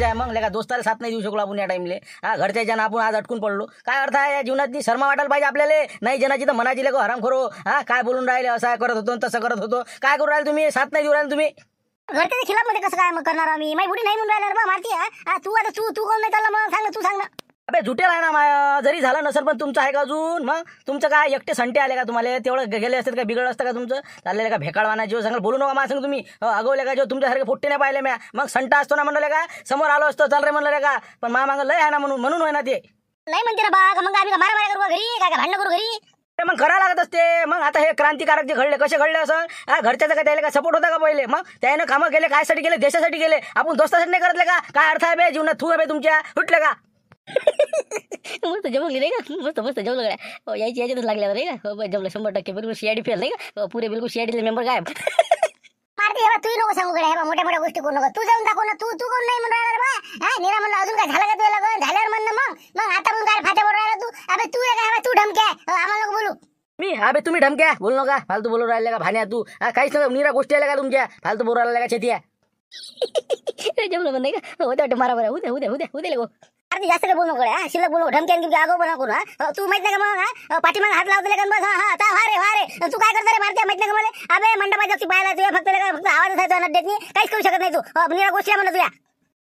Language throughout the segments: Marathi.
आहे मग लेका दोस्ताला साथ नाही देऊ शकलो आपण या टाइमले. घरच्या जण आपण आज अटकून पडलो. काय अर्थ आहे या जीवनात? शर्मा वाटायला पाहिजे आपल्याला. नाही जनाची तर मनाची लेको हराम करो. काय बोलून राहिले? असं करत होतो तसं करत होतो. काय करू राहिले तुम्ही? साथ नाही देऊ राहिले तुम्ही. घरच्या खिलाफ मध्ये कसं काय मग करणार आम्ही? माझी बुडी नाही म्हणून राहिला मारती. तू आता तू कोण नाही चालला मग? सांग ना, तू सांग ना. अबे झुटेल आहे ना जरी झालं नसेल पण तुमचं आहे का अजून? मग तुमचं काय एकटे संटे आले का तुम्हाला? तेवढं गेले असतात का? बिघडलं असतं का तुमचं? चाललेलं का भेकाळवाना जीव सांगाल? बोलू नका मला सांग तुम्ही. अगवले का जो तुमच्यासारखे फोट्टे नाही पाहिले म्या. मग संटा असतो ना म्हणलं का? समोर आलो असतो चाल रे म्हणलं का? पण मा मागं लय आहे ना म्हणून होय ना ते. नाही म्हणते ना बा. मग आम्ही मारा करू घरी? काय भांडण करू घरी? मग करायला लागत असते. मग आता हे क्रांतिकारक जे घडले कसे घडले असं? घरच्याचं काय त्याला काय सपोर्ट होता का पहिले? मग त्यानं कामं केले कायसाठी केले? देशासाठी केले. आपण दोस्तासाठी नाही करतले का? काय अर्थ आहे बे जीवनात? थू आहे तुमच्या उठले का? मस्त जमली नाही का? मस्त जमलं गड्या. याच्यातच लागल्या नाही का? जमलं 100% बिलकुल सीआयडी फेल नाही का? पुरे बिलकुल सीआयडीचे मेंबर काय मारते. हे तू नको सांगू गड्या. मोठ्या गोष्टी करू नका. तू जाऊन दाखव ना. तू कोण नाही म्हणून राहिला बा? निरा म्हणलं अजून काय झालं का तुला? झाल्यावर म्हणणं मग आता पण काय फाट्या बोल राहिला तू? अबे तू काय तू धमक्या आम्हाला नको बोलू. मी अबे तुम्ही धमक्या बोलू नका. फालतू बोलू राहिले का भान्या तू? काहीच नाही. निरा गोष्टी आल्या का तुमच्या? फालतू बोलू राहिला का छेतिया? जमलं पण नाही का? होते वाटतं मारा बरं. उद्या लगो. अरे जास्त काय बोलू नको. शिल्लक बोलू. धमक्यान तुमच्या आगो पण नको. तू माहित नाही का मग? पाठीमाग हात लावते का बस? आता वारे तू काय करता रे? मारते माहित नाही का मला? अबे मंडपाच्या पाहायला तुझ्या फक्त आवाज आहे नड्यात नाही. काहीच करू शकत नाही तू. निरा गोष्टी म्हणलं तुझ्या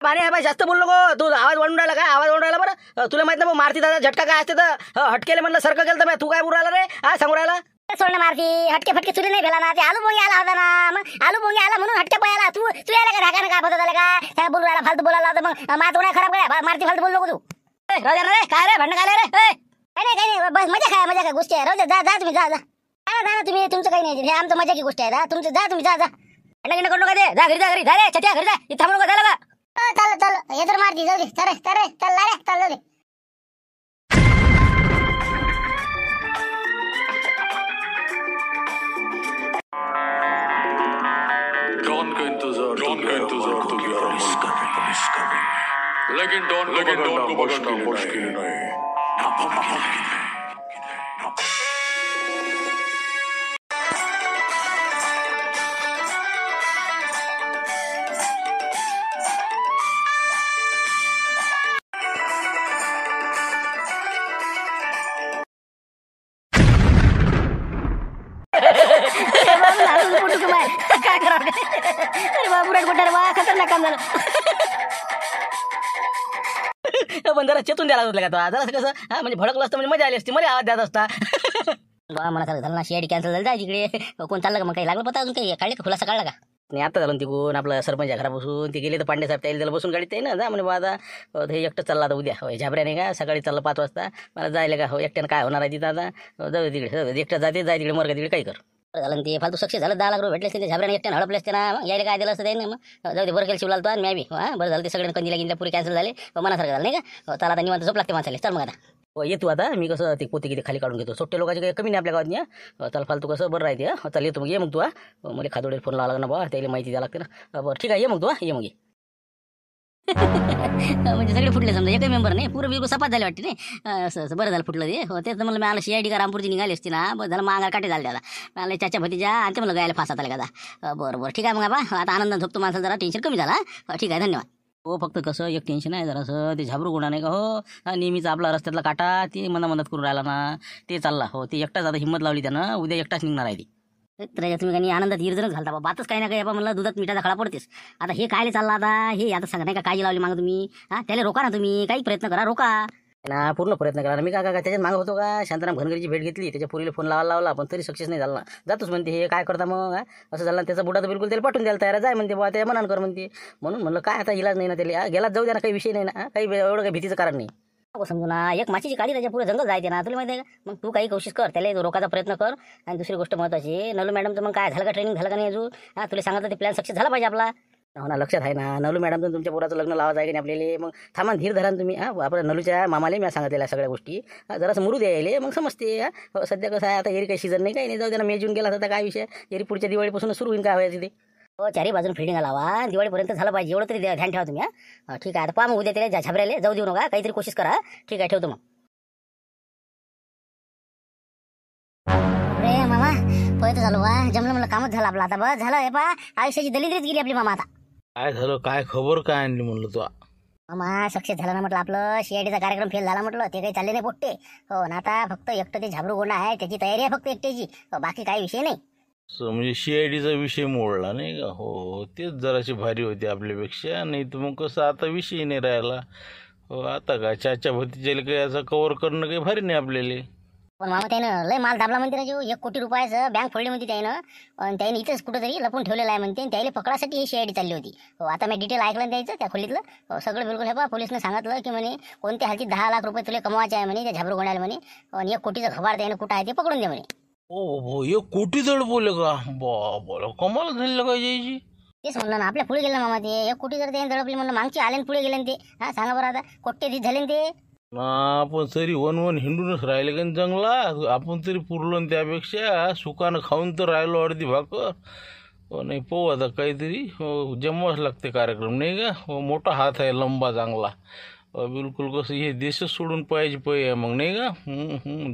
भाने बाई जास्त बोलू नको. तू आवाज वाढून राहिला काय? आवाज वाढून राहिला बरं. तुला माहित नाही मारती दादा झटका काय असते तर? हटकेले म्हणलं सारखं केलं तर तू काय बोलू राहिला रे? सांगू राहिला सोडणं मारती. हटके फटके तुला नाही भेला ना? ते आलू बोंगे आला होता ना. मग आलू बोंगे आला म्हणून हटके पळाला. तू यायला का ढाकानं काय बदल झालं काय? बोलू राहिला फालतू बोलायला होता. मग माझं कोणा खराब काय? मारती फालतू बोलू नको तू. राजा रे काय रे भांडण काय रे? काही नाही बस मजा काय गोष्टी आहे. राजा जा तुम्ही जा ना तुम्ही. तुमचं काही नाही. हे आमचं मजा की गोष्ट आहे. तुमचं जा तुम्ही जा भांडण करू नका. ते जा घरी जा रे. छत्या घरी जा. इथं थांबू नका. झालं का? चल हे तर मारती. जाऊ दे. चल जाऊ दे. डॉन का इंतजार तो किया लेकिन डॉन को बचना मुश्किल नहीं। काय करा? अरे बाबूराट कुठे वा खतरनाक काम झालं. पण जरा चेतून द्यायला लागलं का? जरा कसं म्हणजे भडकलं असतं म्हणजे मजा आली असती. मला आवाज द्यायचा असता. बा मला झालं ना. सीआयडी कॅन्सल झालं. जाय तिकडे. कोण चाललं का? मग काही लागलं पता? अजून काही काढले का? खुलासा काढला का? नाही आता झालं तिकून आपलं सरपंच घरापासून ते गेले तर पांडे साहेब त्याला बसून गाडीत ते ना जा म्हणे बा आता हे एकटं चालला आता उद्या. झाबऱ्या नाही का? सकाळी चाललं 5 वाजता. मला जायला का? एकट्यानं काय होणार आहे तिथं आता? जाऊ तिकडे. एकटं जाते जाय तिकडे मर का तिकडे काही कर. झालं ते फालतू सक्सेस झालं. 10 लाख रुपये भेटले असते. झाबऱ्याने एकट्यानं हडपले असते ना. यायला काय दिलं असतं त्याने? मग जाऊ दे. बरं केलं शिवलाल तो आणि मी बी. बरं झालं ते सगळ्यांना कंदीला पुरे कॅन्सल झाले. मनासारखं झालं नाही का? त्याला आता निवांत झोप लागते माणसाला. चल मग आता येतो आता मी कसं ते पोते किती खाली काढून घेतो. सोट्टे लोकांचे काही कमी नाही आपल्या गावात. त्याला फालतू कसं बरं राहते. चल येतो मग. ये मग तू. मला खादोडे फोन लावा लागला ना बा. त्याला माहिती द्यावं लागते ना. बरं ठीक आहे. ये मग तू. ये मग म्हणजे सगळे फुटले समजा. एकही मेंबर नाही. पुरं बिलकुल सपात झाले वाटते नाही. असं बरं झालं फुटलं ते. तेच तर मला सीआयडी का रामपूरची निघाली असती ना. बरं झालं. मागा काटे झाले त्याला. मला चाचा भतीजा आणि ते मला गायला फासात आले का? बरं ठीक आहे. मग बा आता आनंदात झोपतो माणसाला. जरा टेन्शन कमी झाला. ठीक आहे. धन्यवाद. हो फक्त कसं एक टेन्शन आहे जरासं. ते झाबरू गुन्हा नाही का? हो नेहमीच आपला रस्त्यातला काटा ते मदत करून राहिला ना. ते चालला. हो ते एकटाच आता हिंमत लावली त्यानं. उद्या एकटाच निघणार आहे ती. तर तुम्ही काही आनंदात हिरजणच घालता बा. बातच काही ना काही म्हणलं दुधात मिठाचा खडा पडतेस. आता हे काय चाललं आता? हे आता सांगा नाही का काळजी लावली मागं तुम्ही? त्याला रोका ना तुम्ही. काही प्रयत्न करा. रोका ना. पूर्ण प्रयत्न करा. मी काय त्याच्यात मागं होतो का? शांताराम घनगरीची भेट घेतली. त्याच्या पोरीला फोन लावला पण तरी सक्सेस नाही झाला ना. जातोच म्हणते. हे काय करता मग? असं झालं. त्याचा बुडा तर बिलकुल त्याला पाठवून द्यायला तयार जाय म्हणते बा. त्या मनान कर म्हणते. म्हणून म्हणलं काय आता इलाज नाही ना त्याला. गेलाच जाऊ द्या ना. काही विषय नाही ना. काही एवढं काही भीतीचं कारण नाही. समजू ना. एक माचीची काळी त्याच्या पुढे जंगल जायचे ना. तुला माहिती आहे का? मग तू काही कोशिश कर. त्याला रोखाचा प्रयत्न कर. आणि दुसरी गोष्ट महत्वाची नलू मॅडमचं मग काय झालं का? ट्रेनिंग झालं का नाही अजून? तुला सांगितलं ते प्लॅन सक्सेस झाला पाहिजे आपला. हो ना. लक्षात आहे ना. नलू मॅडम तुमच्या पोराचं लग्न लावायचं आहे की नाही आपल्याला? मग थांबा धीर धरा तुम्ही. आपल्या नलूच्या मामाले मी सांगितलेल्या सगळ्या गोष्टी. जरासं मुरू द्यायले मग समजते. सध्या कसं आहे आता एरी काही सीझन नाही काही नाही. जाऊ द्या ना. मे जून गेला तर काय विषय. एरी पुढच्या दिवाळीपासून सुरू होईल काय व्हायचं ते. हो चारी बाजून फिल्डिंग लावा. दिवाळीपर्यंत झालं पाहिजे. एवढं तरी ध्यान ठेवा तुम्ही. ठीक आहे. आता पहा मग उद्या त्याला झाबऱ्याला जाऊ देऊ नका. काहीतरी कोशिश करा. ठीक आहे. ठेवतो मग. अरे मामा पळत झालो बा. जमलं मला. कामच झालं आपलं आता. बस झालं. हे पहा आयुष्याची दलिद्रीच गेली आपली मामा आता. काय झालं? काय खबर काय आणली म्हणलं तू? मा सक्सेस झाला ना म्हटलं, आपलं सीआयडीचा कार्यक्रम फेल झाला म्हटलं, ते काही चालले नाही पोट्टे. हो ना, आता फक्त एकटं ते झाबरू गोंडा आहे, त्याची तयारी आहे फक्त एकट्याची. बाकी काही विषय नाही. म्हणजे CIDचा विषय मोडला नाही का? हो, तेच जराशी भारी होती आपल्यापेक्षा. नाही तर मग कसं आता विषय नाही राहिला. हो, आता काय चाच्या भतीच्याला काही याचा कव्हर करणं काही भारी नाही आपल्याला. पण मामा त्यानं लय माल दाबला म्हणते ना, जो 1 कोटी रुपयाचं बँक फोडली म्हणते त्यानं. आणि त्याने इथंच कुठेतरी लपून ठेवलेलं आहे म्हणते. त्याला पकडासाठी ही सीआयडी चालली होती. हो, आता मी डिटेल ऐकलं द्यायचं त्या खोलीतलं. सगळं बिलकुल हे बा, पोलिसनं सांगितलं की म्हणे कोणत्या हालतीत 10 लाख रुपये तुला कमवायचे आहे म्हणे त्या झाबरू गोंड्याला म्हणे. आणि 1 कोटीचं खबर त्यानं कुठं आहे ते पकडून दे म्हणे. हो, 1 कोटी जड बोलले का? बाबा, कमाल झाली का यायची? तेच म्हणलं ना, आपल्या पुढे गेलं ना मामा ते. 1 कोटी जर त्याने दडपली म्हणलं, मागची आले पुढे गेले ना ते. हा, सांगा बरं आता, कोट्यधीश झाले ना ते. आपण तरी वन हिंडूनच राहिले का जंगला. आपण तरी पुरलो न त्यापेक्षा. सुकानं खाऊन तर राहिलो अर्धी भाकर. नाही पाहू आता काहीतरी. जमवाच लागते कार्यक्रम नाही का? मोठा हात आहे, लंबा चांगला. बिलकुल कसं हे देशच सोडून पाहिजे आहे मग नाही का?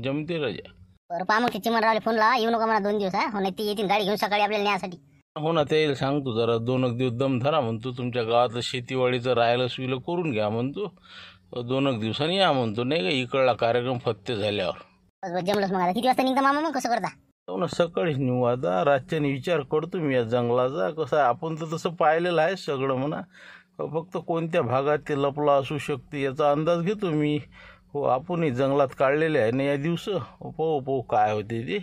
जमते राजा. बरं पहा मग, ते चिमणरावले फोन लावा, येऊ नका मला 2 दिवस. हा, नाही ते येतील गाडी घेऊन सकाळी आपल्याला न्यायसाठी. हो ना, त्याला सांगतो जरा 2 दिवस दम धरा म्हणतो. तुमच्या गावात शेतीवाडीचं राहायला सुईलं करून घ्या म्हणतो. 2 दिवसांनी या म्हणतो नाही का? इकडला कार्यक्रम फत्ते झाल्यावर. बस बस, जमलंच मग. आता किती वाजता निघता मामा, मग कसं करता? हो ना, सकाळीच निघू आता. रातच्याने विचार करतो मी या जंगलाचा. कसं आहे, आपण तर तसं पाहिलेलं आहे सगळं म्हणा. फक्त कोणत्या भागात ते लपला असू शकते याचा अंदाज घेतो मी. हो, आपणही जंगलात काढलेले आहे ना या दिवस. पाहू काय होते ते.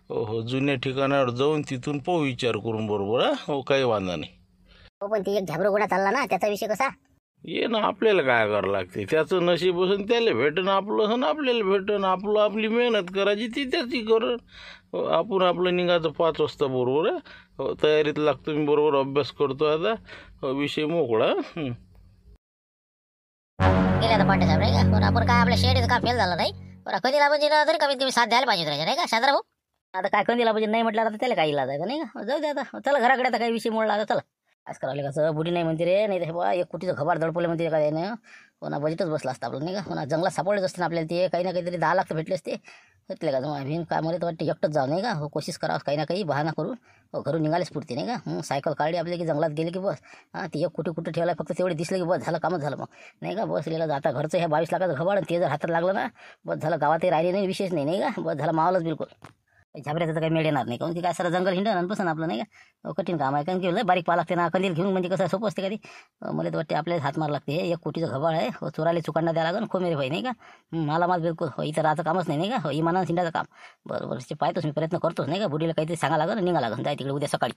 हो, जुन्या ठिकाणावर जाऊन तिथून पाहू विचार करून बरोबर. हो, काही वांधा नाही. हो, पण ते एक झाबरू गोंडा चालला ना, त्याचा विषय कसा? ये ना, आपल्याला काय करावं लागते. त्याचं नशीब असून त्याला भेटन, आपलं असं आपल्याला भेटन. आपली मेहनत करायची ती त्याची करण. आपण आपलं निघायचं 5 वाजता बरोबर. हो, तयारीत लागतो मी बरोबर. अभ्यास करतो आता. विषय मोकळा. गेल्या तर पाटे साहेब नाही का? पण आपण काय आपल्या शेडीचं काम फेल झालं नाही. बरं, कधी म्हणजे तरी कमीत कमी 7 द्यायला पाहिजे राजा नाही का शांतराव? आता काय कंदीला पाहिजे नाही म्हटलं आता त्याला काही इलाज आहे का नाही का? जाऊ दे आता, चला घराकडे. आता काही विषय मोडला आता, चला. आज करावं कसं बुडी नाही म्हणते रे. नाही तर हे बा 1 कोटीचं खबर दडपले म्हणते का त्यानं. कोणा बजेटच बसला असतं आपलं नाही का? कोणा जंगलात सापडलेच असते ना आपल्याला ते. काही ना काहीतरी 10 लाख तर भेटले असते. भेटले का तुम्हाला भिन काय? मला तर वाटतं एकटंच जाऊ नाही का? हो, कोशिश करावं काही ना काही बहाना करून. हो, घरून निघालेच पुरते नाही का? सायकल काढली आपल्या की जंगलात गेले की बस. हां, ते 1 कोटी कुठं ठेवला फक्त तेवढे दिसले की बस झालं, कामच झालं मग नाही का? बस लिहिलं आता घरचं ह्या 22 लाखाचं खबर ते जर हातात लागलं ना, बस झालं. गावातही राहिले नाही, विशेष नाही नाही का? बस झालं, मावलंच बिलकुल. झाबऱ्याचं तर काही मेळ येणार नाही. काऊन की काय सारं जंगल हिंडण आणि बसन आपलं नाही का? कठीण काम आहे. कारण की लय बारीक पाहा लागते ना. कंदील घेऊन म्हणजे कसं सोपं असते कधी. मला तर वाटते आपल्याला हात मार लागते. 1 कोटीचं खबर आहे. हो, चोराले चुकांना द्यायला लागेल खो मेरे भाई नाही का? मला बिलकुल. हो, इथं राहायचं कामच नाही का? हो, इमानानं शिंडाचं काम. बरोबर, ते पाहतोच मी, प्रयत्न करतोच नाही का? बुडीला काहीतरी सांगा लागेल, निघा लागेल. जाय तिकडे उद्या सकाळी.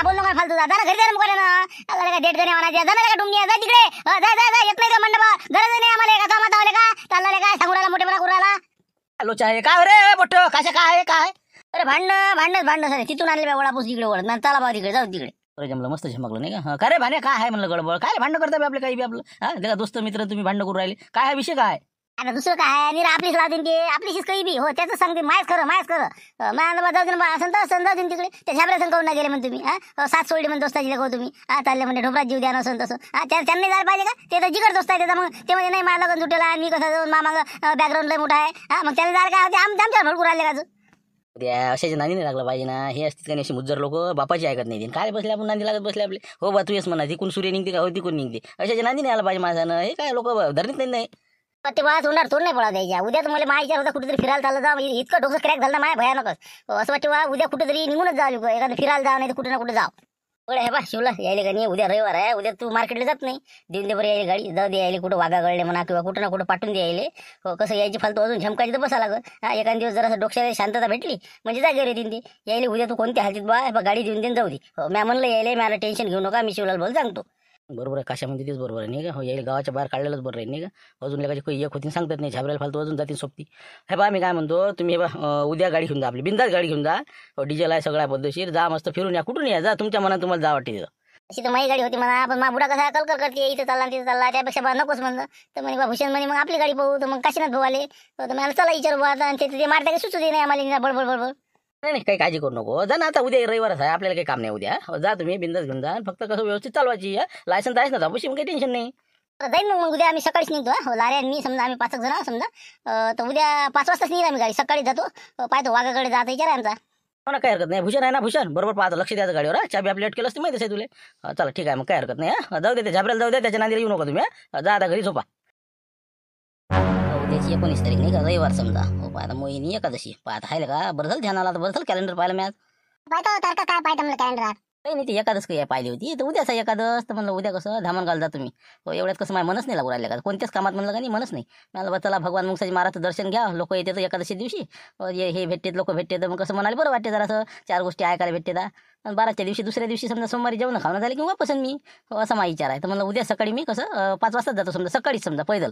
बोल नका फालतू. जा ना घरी, जा ना ना. आला का डेट गणे म्हणायचे. जा ना का डुमनी, जा तिकडे. जा येत नाही का मंडपा? गरज नाही आम्हाला. का कामात आले का? चालले काय सांगू राहिला मोठेपणा करू राहिला? लोचा आहे काय रे मोठ? कशा काय काय? अरे भांडण सर तिथून आणले बा वडापूस तिकडे वळत ना. चला बा तिकडे, जाऊ तिकडे. अरे जमलं, मस्त झमकलं नाही का? काय रे भाण्या, काय आहे म्हणलं गडबड? काय भांडण करता बे आपले काही बी आपलं? हा, का दोस्त मित्र तुम्ही भांडण करू राहिले? काय हा विषय काय? आता दुसरं काय नि आपलीच लावते ते. आपलीच काही बी. हो, त्याचं सांगते. मायच खरं माझ्या जाऊ दे ना. संत जाऊ दे तिकडे. त्या झाबऱ्या संघ ना गेले म्हणून तुम्ही. हा, 7 सोडली म्हणून दोस्ताची लेखो तुम्ही. हा, चालले म्हणजे ढोबरात जीव द्या नसन तसं. हा, त्यांनी जायला पाहिजे का? ते तर जिगर दोस्त आहे त्याचा. मग ते म्हणजे नाही मला लगन सुटेला, मी कसं जाऊन मामा बॅकग्राऊंड लय मोठा आहे. हा, मग त्याला जायला काय होते? आमच्या भडकू राहिले का? उद्या अशाच्या नांदी नाही लागलं पाहिजे ना. हे असतील का नाही अशी मुज्जर लोक, बापाची ऐकत नाही. काय बसले आपण नांदी लागत बसले आपले. हो बा, तू येस म्हणा. तिकून सूर्य निघते का? हो, तिकून निघते. अशाच्या नांदी नाही आला पाहिजे माझ्यानं. हे काय लोक धरणीत नाही. ते बा तोंडावर तोंड नाही पडा द्यायच्या. उद्या तर मला माहिती होता कुठेतरी फिरायला चाललं जा. इतकं डोकं क्रॅक झालं ना माझ्या भयानकच. असं वाटतं बा उद्या कुठेतरी निघूनच जावं, एखादं फिरायला जावं, नाही तर कुठे ना कुठे जाव. बरं हे बा शिवला यायले का नाही? उद्या रविवार आहे. उद्या तू मार्केटला जात नाही. देऊन दे बरं यायला गाडी. जाऊ दे यायले कुठं वागा गळले म्हणा किंवा कुठं ना कुठं पाठवून दे यायले. हो, कसं यायची फालतू अजून झमकायची तर बसा लागत. हा, एखाद दिवस जरा डोक्याला शांतता भेटली म्हणजे जागेवर येतील ते यायले. उद्या तू कोणत्या हालतीत बा गाडी देऊन दे जाऊ दे. हो, मी म्हणलं यायले, मला टेन्शन घेऊ नका. मी शिवलाल बोल सांगतो. बरोबर आहे. काशा म्हणते तेच बरोबर आहे नाही का? हो, यायला गावाच्या बाहेर काढलेलंच बरं आहे नाही का? अजून लेखाची काही एक होती सांगतात नाही. झाबरायला फालतू अजून जातील सोबती. हे बा मी काय म्हणतो, तुम्ही हे बा उद्या गाडी घेऊन जा. आपली बिंदास गाडी घेऊन जा. डिझेल आहे सगळ्या पद्धतशीर. जा मस्त फिरून या. कुठून या जा, तुमच्या मनात तुम्हाला जा वाटते तिथं. अशी तर माझी गाडी होती म्हणा. पण मा बुडा कसा कलकल करते, इथं चालला तिथं चालला. त्यापेक्षा बा नकोच म्हणलं. तर म्हणे बा भूषण म्हणे मग आपली गाडी पाहू. तर मग काशीनाथ भाऊ आले. तर मला चला विचारू बा. आणि ते मारता काही सुचू दे नाही आम्हाला. बडबड नाही काही काळजी करू नको. जा ना, आता उद्या रविवारच आहे. आपल्याला काही काम नाही उद्या. जा तुम्ही बिंदास घेऊन जा. फक्त कसं व्यवस्थित चालवायची. लायसन्स आहेच ना ताबूशी, मग काही टेन्शन नाही. जाईन मग उद्या आम्ही सकाळीच निघतो. हो, लारे मी समजा आम्ही 5 जण समजा. तर उद्या 5 वाजताच निघाल आम्ही गाडी. सकाळी जातो. पाहतो वाघाकडे जायचा विचार आहे आमचा. हो ना, काही हरकत नाही. भूषण आहे ना, भूषण बरोबर पाहतो, लक्ष द्यायचं गाडीवर. चाबी आपली अटकेल असते माहिती आहे तुले. चला ठीक आहे, मग काय हरकत नाही. जाऊ दे, ते झाबऱ्याला जाऊ दे, त्याच्या नांदीला येऊ नका तुम्ही. जा आता घरी झोपा. उद्याची 19 तारीख नाही का, रविवार समजा. हो आता मोहिनी एकादशी पाहत आहे का. बरं झालं ध्यानाला, बरं झालं कॅलेंडर पाहिलं मी आज. पाहतो तारखा काय पाहतो म्हणलं कॅलेंडरात. काही नाही, ती एकादश काही पाहिली होती तर उद्याचा एकादश. तर म्हणलं उद्या कसं धामण घालता तुम्ही. हो एवढ्यात कसं माझ्या मनच नाही लागू राहिलं का, कोणत्याच कामात म्हणलं का नाही मनच नाही. मला चला भगवान मुंगसाजी महाराजचं दर्शन घ्या. लोक येते तर एकादशी दिवशी हे भेटते, लोक भेटते, तर मग कसं म्हणाले बरं वाटते जरासं. 4 गोष्टी ऐकायला भेटते. आणि 12च्या दिवशी दुसऱ्या दिवशी समजा सोमवारी जेवण खावणं झाले की वापस मी. असा माझा विचार आहे. तर म्हणलं उद्या सकाळी मी कसं 5 वाजताच जातो समजा, सकाळीच समजा पैदल.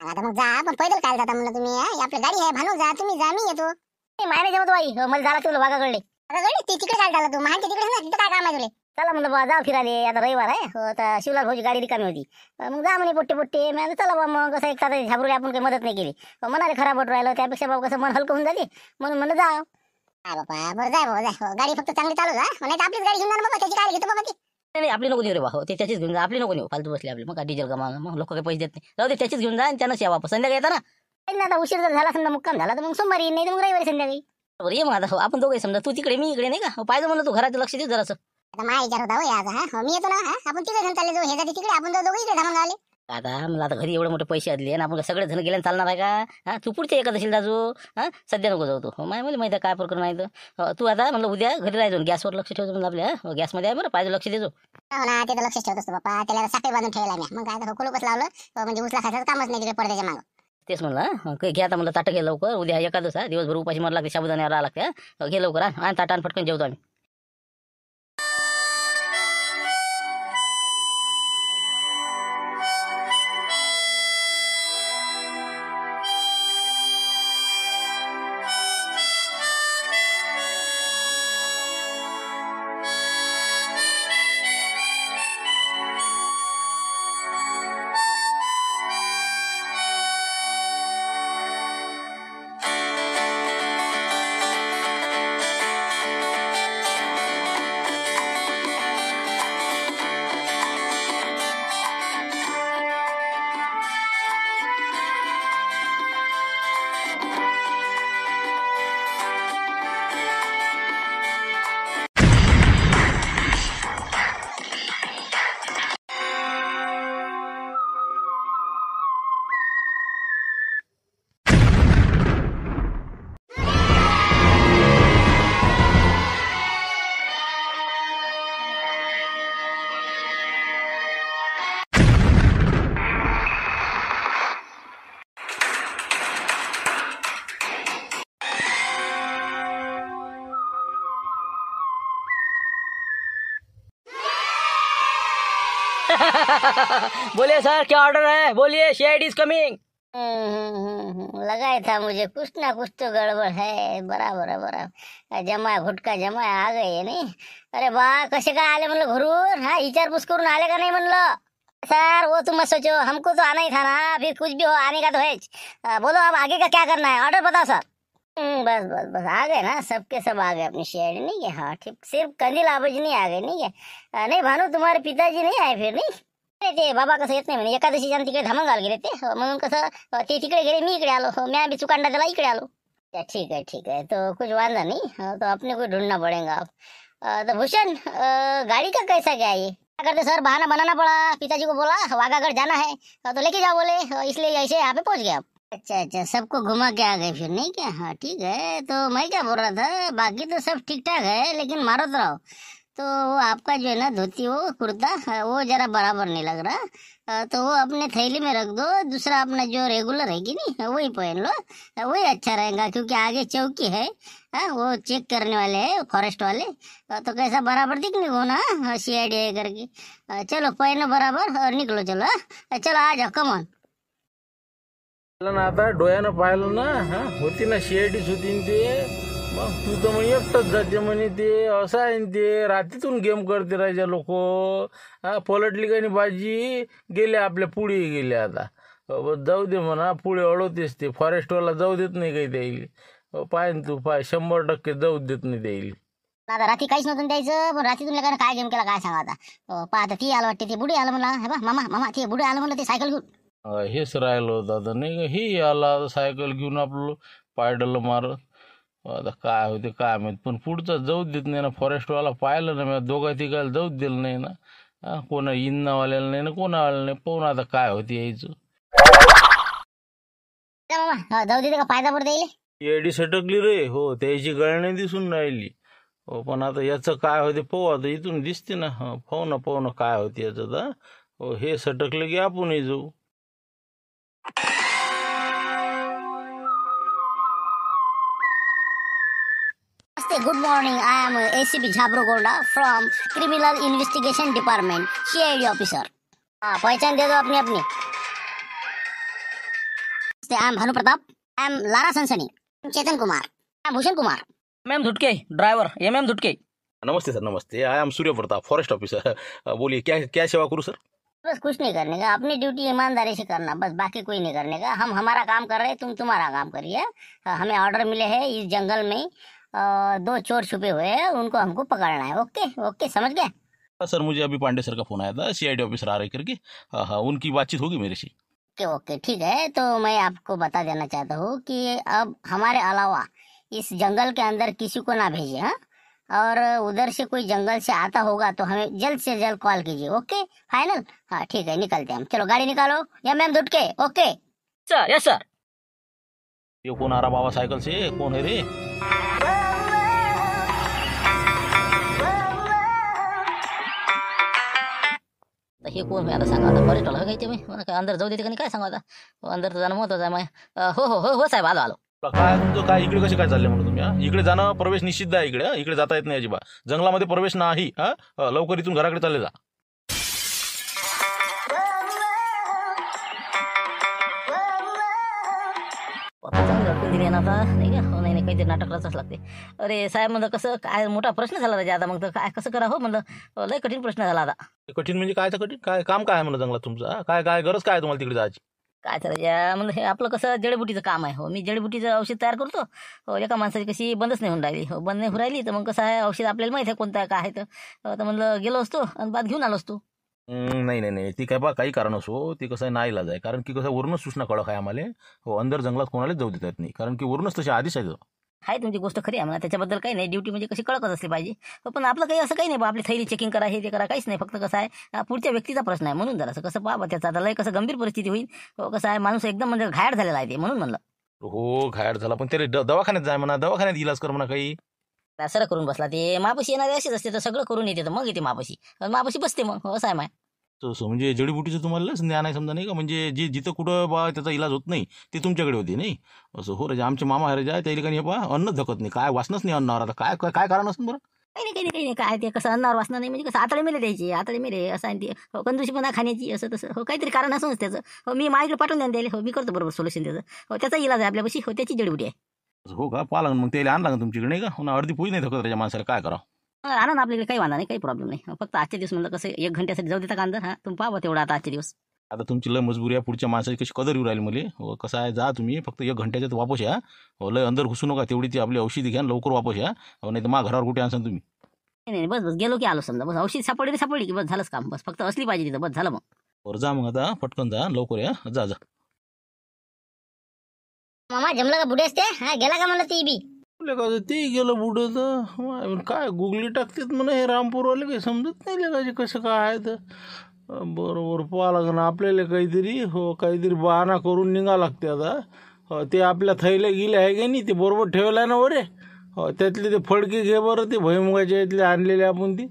आता मग जा, पण पैदल काय जाता म्हणलं तुम्ही. आपली गाडी आहे, भानू जा, तुम्ही जा, मी येतो. मायने जेवतो बाई, मला झाला तुला वाघाकडे. ते तिकडे काय झालं, तू महानच्या तिकडे ना, तिथं काय काम आहे तुले. चला म्हणलं बा जा फिराले, आता रविवार आहे. आता शिवलाल भाऊची गाडी रिकामी होती. मग जा म्हणे पोट्टे पोट्टे. मी चला बा मग कसं एक साधा झाबरू आपण काही मदत नाही केली. म्हणाले खराब वाटून राहिलं, त्यापेक्षा बाबा कसं मन हलकं होऊन झाली म्हणून म्हणलं जा. बाबा बरं जाय भाऊ जाय, गाडी फक्त चांगली चालू जा. नाही आपलीच गाडी घेऊन जा बाबा, त्याची काय घेतो बाबा ती. नाही आपली नको नेऊ रे बा. हो ते त्याचीच घेऊन जा, आपली नको नेऊ. फालतू बसली आपली, मग डिझेल गमा, मग लोक काही पैसे देत नाही. जाऊ दे त्याचीच घेऊन जा आणि त्यानंच या वापस. संध्याकाळी येता ना. आता उशीर जर झाला समजा, मुक्काम झाला तर मग सोमवारी नाही तर मग रविवारी संध्याकाळी. बरं ये मग आता. हो आपण दोघे समजा, तू तिकडे मी इकडे नाही का. पाहिजे म्हणलं तू घराचं लक्ष दे जरासं. आता माझा विचार होता हो याचा. मी येतो ना, आपण तिकडे घेऊन चालले जाऊ. हे जाते तिकडे, आपण दोघं इकडे धामून आले. आता मला आता घरी एवढे मोठे पैसे आले आणि आपण सगळे जण गेल्याने चालणार आहे का. तू पुढच्या एकादशीला जाजो. सध्या नको जाऊ. तू माय मला माहिती आहे काय प्रकरण आहे तर. तू आता म्हणलं उद्या घरी राहायचो, गॅसवर लक्ष ठेवतो म्हणलं. आपल्या गॅसमध्ये आहे बरं, पाहिजे लक्ष देतो. हो ना, ते तर लक्षच ठेवत असतो बाप्पा. त्याला साखळी बांधून ठेवला मी. मग काय कुलूपच लावलं, म्हणजे उचला खायचं कामच नाही तिकडे पडद्याच्या मागं. तेच म्हणलं काही घ्या आता म्हणलं. ताटं घे लवकर, उद्या एकादश आहे, दिवसभर उपाशी मारा लागते, साबुदाण्यावर राहा लागते. घे लवकर आणि ताटान फटकन जेवतो आम्ही. बोलिए सर, क्या ऑर्डर है, बोलिए. CID is coming. लगाया था मुझे कुछ ना कुछ तो गड़बड़ है. बराबर है बराबर. जमा घुटका जमा आ गए नहीं. अरे बा कसे काय आले म्हणलं घरून. विचारपूस करून आले का नाही म्हणलं. सर वो तुम मत सोचो, हमको तो आना ही था ना. फिर कुछ भी हो आने का तो है. बोलो अब आगे का क्या करना है, ऑर्डर बताओ सर. बस बस बस आ गए ना, सबके सब आ गए अपनी CID. नहीं है हाँ ठीक. सिर्फ कंदील आबाजी नहीं आ गए. नहीं है नहीं भानू तुम्हारे पिताजी नहीं आए फिर. नहीं ते बाबा कसं येत नाही म्हणे, एकादशी तिकडे धामणगाव गेले ते. म्हणून कसं ते तिकडे गेले, मी इकडे आलो. मी आम्ही चुकांडा त्याला इकडे आलो. ठीक है तो कुछ वांधा नहीं. तो अपने को ढूंढना पड़ेगा अब. तो भूषण गाड़ी का कैसा क्या है. क्या करते सर, बहाना बनाना पड़ा. पिताजी को बोला वाघागढ़ जाना है तो लेके जाओ बोले, इसलिए ऐसे यहाँ पे पहुंच गए आप. अच्छा सबको घुमा के आ गए फिर. नहीं क्या हाँ ठीक है. तो मैं क्या बोल रहा था, बाकी तो सब ठीक ठाक है, लेकिन मारो तो रहो. तो वो आपका जो है ना धोती वो कुर्ता वो जरा बराबर नहीं लग रहा. तो वो अपने थैली में रख दो. दूसरा अपना जो रेगुलर है कि नहीं वही पहन लो, वही अच्छा रहेगा. क्योंकि आगे चौकी है, वो चेक करने वाले हैं फॉरेस्ट वाले. तो कैसा बराबर दिखने को ना CID है करके. चलो पहनो बराबर और निकलो. चलो चलो आ जाओ कमॉन. ना आता डोळ्यानं पाहिलं ना. होती ना CID होती ते. मग तू तर मग एकटंच जाते म्हणे. ते असं आहे ते रात्रीतून गेम करते राजा लोक. पलटली का नाही बाजी, गेले आपल्या पुढे गेले. आता जाऊ दे म्हणा, पुढे अडवतेच ते. फॉरेस्टवाला जाऊ देत नाही काही द्यायला. पाय तू पाय 100% जाऊ देत नाही द्यायला. आता रात्री काहीच नव्हतं द्यायचं, पण रात्रीतून काय गेम केला काय सांगा आता. पाहता ती आलं वाटते, ते बुडी आलं म्हणला. हे बा मामा ते बुडी आलं म्हणलं, ते सायकल घेऊन. हेच राहिलं होतं आता नाही का. ही आला सायकल घेऊन आपलं पायडल मारत. आता काय होते काय माहित, पण पुढचं जाऊ देत नाही ना. फॉरेस्टवाला पाहिलं ना मी, दोघा तिघाला जाऊच दिलं नाही ना. कोणा इन्नावाल्याला नाही ना, कोणा आलं नाही. पाहून आता काय होते यायचं. मामा जाऊ दे का फायदा पडता येईल. एडी सटकली रे. हो, त्याची गळणी दिसून राहिली. हो, पण आता याचं काय होते पाहू. आता इथून दिसते ना. पाहू ना काय होते याचं. तर हो, हे सटकलं की आपणही जाऊ. Good morning. I am ACP Zabru Gonda from criminal investigation department, CID officer. पहचान दे दो अपनी अपनी. I am Bhanu Pratap. I am Lara Sansani. Chetan Kumar. I am Bhushan Kumar. MM Dhutke driver, MM Dhutke. नमस्ते सर, नमस्ते. I am Surya Pratap, forest officer. बोलिए, क्या क्या सेवा करूँ सर? बस कुछ नहीं करने का, अपनी ड्यूटी ईमानदारी से करना, बस बाकी कोई नहीं करने का. हम हमारा काम कर रहे हैं, तुम तुम्हारा काम करिए. हमें ऑर्डर मिले हैं इस जंगल में 2 चोर छुपे हुए हैं, उनको हमको पकड़ना है. ओके ओके, समझ गए. सर, मुझे अभी पांडे सर का फोन आया था, CID ऑफिसर आ रहे करके. हाँ, उनकी बातचीत होगी मेरे से. ओके ओके, ठीक है. तो मैं आपको बता देना चाहता हूँ कि अब हमारे अलावा इस जंगल के अंदर किसी को ना भेजिए. हाँ, और उधर से कोई जंगल से आता होगा तो हमें जल्द से जल्द कॉल कीजिए. Okay, final. हाँ ठीक है, निकलते हैं हम. चलो गाड़ी निकालो. या ma'am Dhutke. Okay sir, yes sir. ये कौन आ रहा बाबा साइकिल से? कौन है रे? हे कोण मी आता सांगा. आता फॉरेस्टवाला काय ते मी मला काय अंदर जाऊ देते का नाही काय सांगा आता. अंदर तर जाणं महत्वाचं आहे. हो हो हो हो साहेब, आलो आलो. काय तुमचं काय इकडे कसे काय चालले म्हणून तुम्ही? इकडे जाणं प्रवेश निषिद्ध आहे. इकडे इकडे जाता येत नाही अजिबात. जंगलामध्ये प्रवेश नाही. लवकर इथून घराकडे चालले जा. चांगली अडकून दिली ना आता, नाही का. हो, नाही काहीतरी नाटक रचाच लागते. अरे साहेब, म्हणलं कसं काय मोठा प्रश्न झाला राजा आता. मग तर काय कसं करा हो म्हणलं. लय कठीण प्रश्न झाला आता. कठीण म्हणजे काय? कठीण काय काम काय आहे म्हणलं जंगलात तुमचं? काय काय गरज काय तुम्हाला तिकडे जायची? काय राजा म्हणलं, हे आपलं कसं जडीबुटीचं काम आहे. हो, मी जडीबुटीचं औषध तयार करतो. हो, एका माणसाची कशी बंदच नाही होऊन राहिली. हो, बंद नाही होऊन राहिली तर मग कसं आहे, औषध आपल्याला माहिती आहे कोणतं आहे काय आहे. तर म्हणलं गेलो असतो आणि बाद घेऊन आलो असतो. नाही नाही नाही, ती काय बा काही कारण असो, ती कसं आहे नाईलाज आहे. कारण की कसं वरूनच सूचना कळक आहे आम्हाला. हो, अंदर जंगलात कोणालाच जाऊ देत नाही. कारण की वरूनच तशी आधीच आहे. आहे तुमची गोष्ट खरी आहे म्हणा, त्याच्याबद्दल काही नाही. ड्युटी म्हणजे कशी कळकच असली पाहिजे. पण आपलं काही असं काही नाही बा. आपली थैली चेकिंग करा, हे ते करा, काहीच नाही. फक्त कसं आहे, पुढच्या व्यक्तीचा प्रश्न आहे. म्हणून जरा कसं पहा त्याचा आता लय कसं गंभीर परिस्थिती होईल. कसं आहे, माणूस एकदम म्हणजे घायाळ झालेला आहे ते, म्हणून म्हणलं. हो, घायाळ झाला, पण तरी दवाखान्यात जाय म्हणा, दवाखान्यात इलाज कर म्हणा काही. सर करून बसला ते. मापाशी येणारे असेच असते, तर सगळं करून येते तर मग येते मापाशी. मापाशी बसते मग. हो, असं आहे माय. म्हणजे जडीबुटीचं तुम्हाला ज्ञान आहे समजा, नाही का. म्हणजे जे जिथं कुठं बा त्याचा इलाज होत नाही ते तुमच्याकडे होते नाही असं. हो राजा, आमचे मामा राजा त्या ठिकाणी हे पहा अन्नच धकत नाही. काय वासनच नाही अन्नावर. आता काय काय कारण असतं बरं? काही नाही काय ते कसं अन्नावर वाचणार नाही म्हणजे कसं आतडे मेले द्यायचे, आतडे मेले असं आहे ते. हो, कंदुशीपणा खाण्याची असं तसं. हो, काहीतरी कारण असूनच त्याचं. हो, मी माझ्याकडे पाठवून द्यायला. हो, मी करतो बरोबर सोल्युशन त्याचं. हो, त्याचा इलाज आहे आपल्यापाशी. हो, त्याची जडीबुटी आहे. हो का? पाहा लागेल मग त्याला आणला का तुमच्याकडे, नाही का. हो ना, अर्धी पोळी नाही धकत त्याच्या माणसाला. काय करा आणा ना, आपल्याकडे काही वांधा नाही, काही प्रॉब्लेम नाही. फक्त आजच्या दिवस म्हणलं कसं 1 घंट्यासाठी जाऊ देता का अंदर. हां, तुम्ही पाहा तेवढा आता आजच्या दिवस. आता तुमची लय मजबुरी आहे. पुढच्या माणसाची कशी कदर येऊ राहिली मला. हो, कसं आहे, जा तुम्ही फक्त 1 घंट्याच्यात वापस या. हो, लय अंदर घुसू नका. तेवढी ती आपली औषधी घ्या, लवकर वापस या. हो, नाही तर मा घरावर कुठे आणसान तुम्ही. नाही बस बस गेलो की आलो समजा. बस औषध सापडली की बस झालंच काम. बस फक्त असली पाहिजे तिथं, बस झालं मग. बरं, जा मग आता पटकन जा, लवकर या. जा जा. मामा जमलं का बुढे असते. हा, गेला का म्हणलं ती बी. का ते गेलं बुडं तर काय गुगली टाकतात म्हणा हे रामपूरवाले. काही समजत नाही लेकाचे कसं काय आहे. तर बरोबर पाहा लागेल ना आपल्याला काहीतरी. हो, काहीतरी बहाणा करून निघा लागते आता. हो, ते आपल्या थैल्या गेले आहे का नाही, ते बरोबर ठेवलं आहे ना वरे. हो, त्यातले ते फडके घे बरं. ते भुईमुगाच्या इथले आणलेले आपण ती.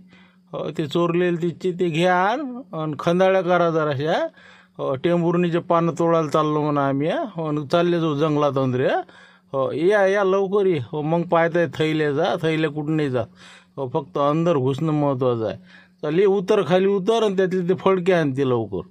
हो, ते चोरलेले तिचे ते घ्या आणि खंदाळ्या करा जराशा. हो, टेंभुर्णीचे पानं तोडायला चाललो म्हणा आम्ही. हो, चालले जाऊ जंगलात अंदरे. हो, या लवकर ये. हो, मग पाहताय थैल्या जा, थैल्या कुठं नाही जा. हो, फक्त अंदर घुसणं महत्वाचं आहे. चल, उतर खाली उतर आणि त्यातले ते फडके आणते लवकर.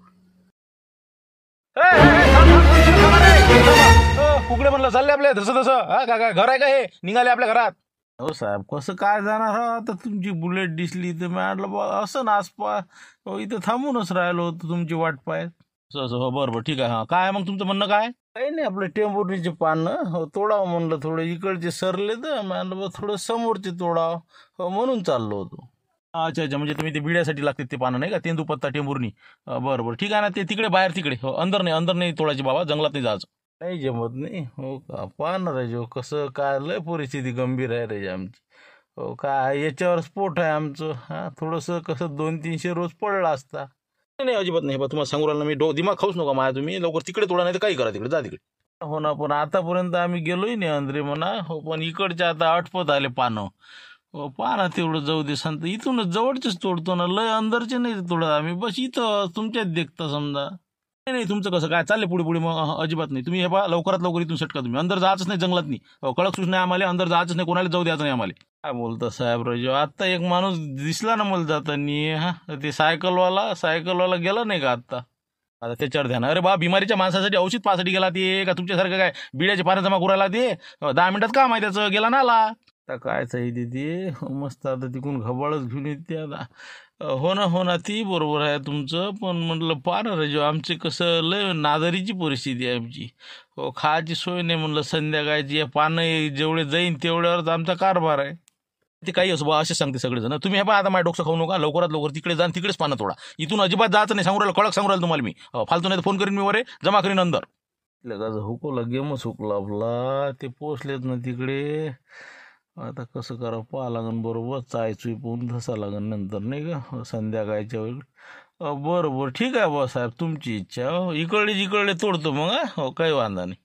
कुकडे म्हणलं चालले आपल्या तसं तसं. हा, काय घर आहे का हे? निघाले आपल्या घरात. हो साहेब, कसं काय जाणार. आता तुमची बुलेट दिसली तर म्हटलं बा असं ना आसपास. हो, इथं थांबूनच राहिलो होतो तुमची वाट पाहत. असं. हो, बरोबर, ठीक आहे. हां, काय मग तुमचं म्हणणं काय? काही नाही, आपलं टेंभुर्णीचे पानं हो तोडावं म्हणलं. थोडे इकडचे सरले तर म्हणलं बा थोडं समोरचे तोडावं. हो, म्हणून चाललो होतो. अच्छा अच्छा, म्हणजे तुम्ही ते बिड्यासाठी लागतात ते पानं, नाही का. तेंदूपत्ता टेंभुर्णी. बरं ठीक आहे ना. ते तिकडे बाहेर तिकडे. हो, अंदर नाही तोडायचे बाबा, जंगलात नाही जायचं. नाही जमत नाही. हो का, पहा ना राजो कसं काय लय परिस्थिती गंभीर आहे राजा आमची. हो काय याच्यावर स्पोर्ट आहे आमचं. हां थोडंसं कसं 200-300 रोज पडला असता. नाही नाही अजिबात नाही बा, तुम्हाला सांगू राहिलं ना मी. दिमाग खाऊच नका माझ्या तुम्ही. लवकर तिकडे तोडा नाही तर काही करा तिकडे जा तिकडे. हो ना पण आतापर्यंत आम्ही गेलोय नाही अंदरे म्हणा. हो पण इकडच्या आता आटपत आले पानं. हो पहा ना तेवढं जाऊ दे संत. इथूनच जवळचेच तोडतो ना, लय अंदरचे नाही तोडत आम्ही. बस इथं तुमच्याच देखता समजा. नाही नाही तुमचं कसं काय चालले पुढे पुढे मग अजिबात नाही. तुम्ही हे पहा लवकरात लवकर इथून सटका. तुम्ही अंदर जायचंच नाही जंगलात नाही. कडक सूचना आहे आम्हाला, अंदर जायचंच नाही, कोणाला जाऊ द्यायचं नाही आम्हाला. काय बोलता साहेब राजू, आत्ता एक माणूस दिसला ना मला जातानी. हा ते सायकलवाला गेला नाही का आत्ता. आता त्याच्यावर ध्यान. अरे बा बिमारीच्या माणसासाठी औषध पासाठी गेला ते का तुमच्यासारखं काय बिड्याचे पानं जमा करायला ते 10 मिनिटात काम आहे त्याचं, गेला ना आला. आता काय चाही ते मस्त आता तिकून घबाळच घेऊन येते आता. हो ना ती बरोबर आहे तुमचं. पण म्हटलं पहा ना राजू आमचे कसं लय नादारीची परिस्थिती आहे आमची. हो खायची सोय नाही म्हणलं संध्याकाळची. पानं जेवढे जाईन तेवढ्यावरच आमचा कारभार आहे. ते काही असो बा असे सांगते सगळेजण. तुम्ही हे पहा आता माझ्या डोकं खाऊ नका. लवकरात लवकर तिकडे जा तिकडेच पानं तोडा. इथून अजिबात जायचं नाही. सांगू राहिलं कडक सांगू राहिलं तुम्हाला मी. फालतू नाही फोन करीन मी वरे जमा करीन अंदर. लगाच हुकवला गेमच हुकला आपला. ते पोचलेत ना तिकडे. आता कसं करा पाहा लागन. बरोबर चायचुई पोहून धसा लागन नंतर नाही का संध्याकाळच्या वेळ. बरं ठीक आहे बा साहेब तुमची इच्छा. इकडे तोडतो मग. हो काही वांधा नाही.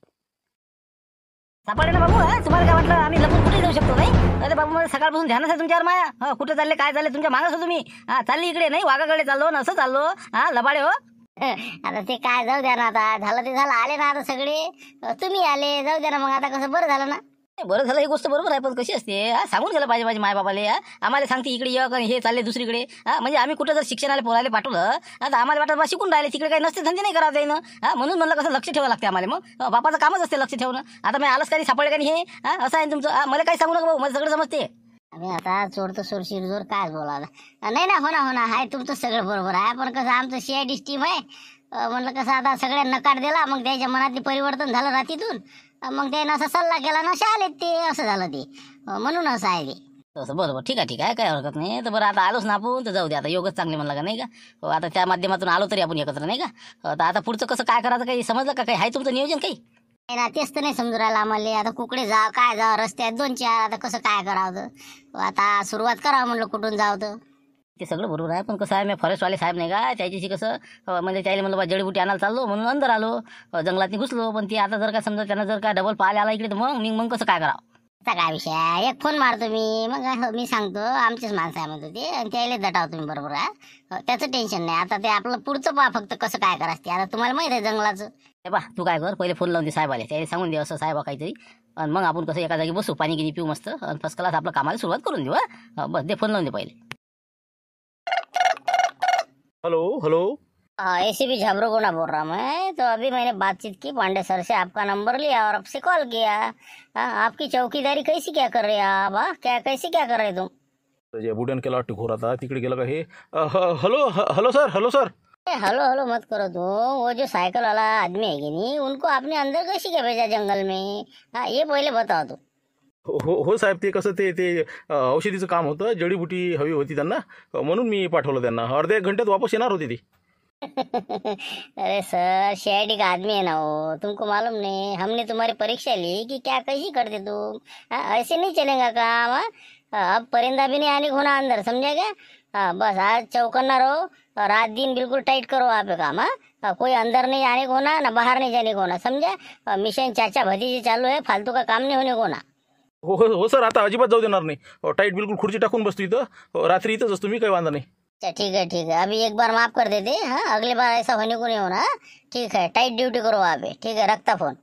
सापडले ना बाबू. तुम्हाला काय वाटलं आम्ही लपून कुठे जाऊ शकतो नाही? अरे बाबू मला सकाळपासून ध्यानच आहे तुमच्यावर माया. कुठे चालले काय चालले तुमच्या मागच हो तुम्ही. चालली इकडे नाही वाघाकडे चाललो ना असं चाललो. लबाडे हो. आता ते काय जाऊ द्या ना. आता झालं ते झालं. आले ना आता सगळे. तुम्ही आले जाऊ द्या ना. मग आता कसं बरं झालं ना. बरं झालं ही गोष्ट बरोबर आहे. पण कशी असते सांगून गेलं पाहिजे माझ्या मायबापाले. आम्हाला सांगते इकडे ये हे चालले दुसरीकडे. म्हणजे आम्ही कुठं जर शिक्षणाला पोरायला पाठवलं आता आम्हाला वाटत बा शिकून राहिले तिकडे काही नसते धंदे नाही करायचं आहे ना. म्हणून म्हणलं कसं लक्ष ठेवावं लागते आम्हाला. मग बापाचं कामच असते लक्ष ठेवणं. आता मी आलंच काही सापडलं का नाही हे असं आहे तुमचं. मला काही सांगू नका भाऊ मला सगळं समजते. अरे आता चोरतो सोडशील जोर काय बोलावं. नाही ना हो ना हाय तुमचं सगळं बरोबर आहे. पण कसं आमचं CID टीम आहे. म्हणलं कसं आता सगळ्यांना नकार दिला. मग त्याच्या मनातली परिवर्तन झालं रात्रीतून. मग त्यानं असा सल्ला केला ना शाळेत ते असं झालं ते. म्हणून असं आहे ते. तसं बरोबर ठीक आहे काही हरकत नाही. तर बरं आता आलोच ना आपण तर जाऊ दे. आता योगच चांगले म्हणलं का नाही का. आता त्या माध्यमातून आलो तरी आपण एकत्र नाही का. तर आता पुढचं कसं काय करायचं काही समजलं का. काही आहे तुमचं नियोजन काही. ना तेच तर नाही समजू राहिलं आम्हाला. आता कुकडे जा काय जा रस्त्यात 2-4. आता कसं काय करावं. आता सुरुवात करावं म्हणलं कुठून जावं तर. ते सगळं बरोबर आहे. पण कसं आहे मी फॉरेस्टवाले साहेब नाही का त्याच्याशी कसं म्हणजे त्याला म्हणलं बा जडीबुटी आणायला चाललो म्हणून अंदर आलो. जंगलात घुसलो. पण ती आता जर का समजा त्यांना जर का डबल पाहायला आला इकडे तर मग कसं काय करावं. आता काय विषय आहे. एक फोन मारतो मी. मग मी सांगतो आमचेच माणसं आहे म्हणतो ते. आणि त्याला दटाव तुम्ही बरोबर आहे. त्याचं टेन्शन नाही. आता ते आपलं पुढचं पहा फक्त कसं काय करायचं ते. आता तुम्हाला माहित आहे जंगलाचं. हे बा तू काय कर पहिले फोन लावून दे साहेबाला. त्याला सांगून दे असं साहेबा काहीतरी. आणि मग आपण कसं एका जागी बसू पाणी गिनी पिऊ मस्त. आणि फर्स्ट क्लास आपलं कामाला सुरुवात करून देऊ. बस दे फोन लावून दे पहिले. हॅलो ACP झाबरू गोना बोल रहा मैं. तो अभी मैंने बातचीत की पांडे सर से. आपका नंबर लिया और आपसे कॉल किया. आपकी चौकीदारी कैसी क्या कर रहे हैं आप. कैसे क्या कर रहे तुम. बुड्यान केला वाटतं घोर. आता तिकडे गेला का हे. Hello sir. हेलो मत करो तुम. वो जो साइकिल वाला आदमी है कि नहीं उनको आपने अंदर कैसे क्या भेजा जंगल में. ये पहले बताओ तुम. हो साहेब ते कसं ते औषधीचं काम होतं. जडीबुटी हवी होती त्यांना म्हणून मी पाठवलं त्यांना. अर्ध्या 1 घंट्यात वापस येणार होते ते. अरे सर CID का आदमी है ना वो. तुमको मालूम नहीं हमने तुम्हारी परीक्षा ली कि क्या कैसी करते तुम. ऐसे नहीं चलेगा काम. अब परिंदा भी नहीं आने को होना अंदर समझा क्या. बस आज चौकन्ना रहो. रात दिन बिल्कुल टाइट करो वहाँ पे काम. कोई अंदर नहीं आने को होना ना बाहर नहीं जाने को होना समझा. मिशन चाचा भतीजे चालू है. फालतू का काम नहीं होने को होना. हो सर आता अजिबात जाऊ देणार नाही. टाईट बिलकुल खुर्ची टाकून बसतो इथं. रात्री इथंच असतो मी काही वांधा नाही. अच्छा ठीक है अभी एक बार माफ कर देते. अगली बार ऐसा होने को नहीं होना. ठीक है टाइट ड्यूटी करो वहाँ पे. ठीक है रखता फोन.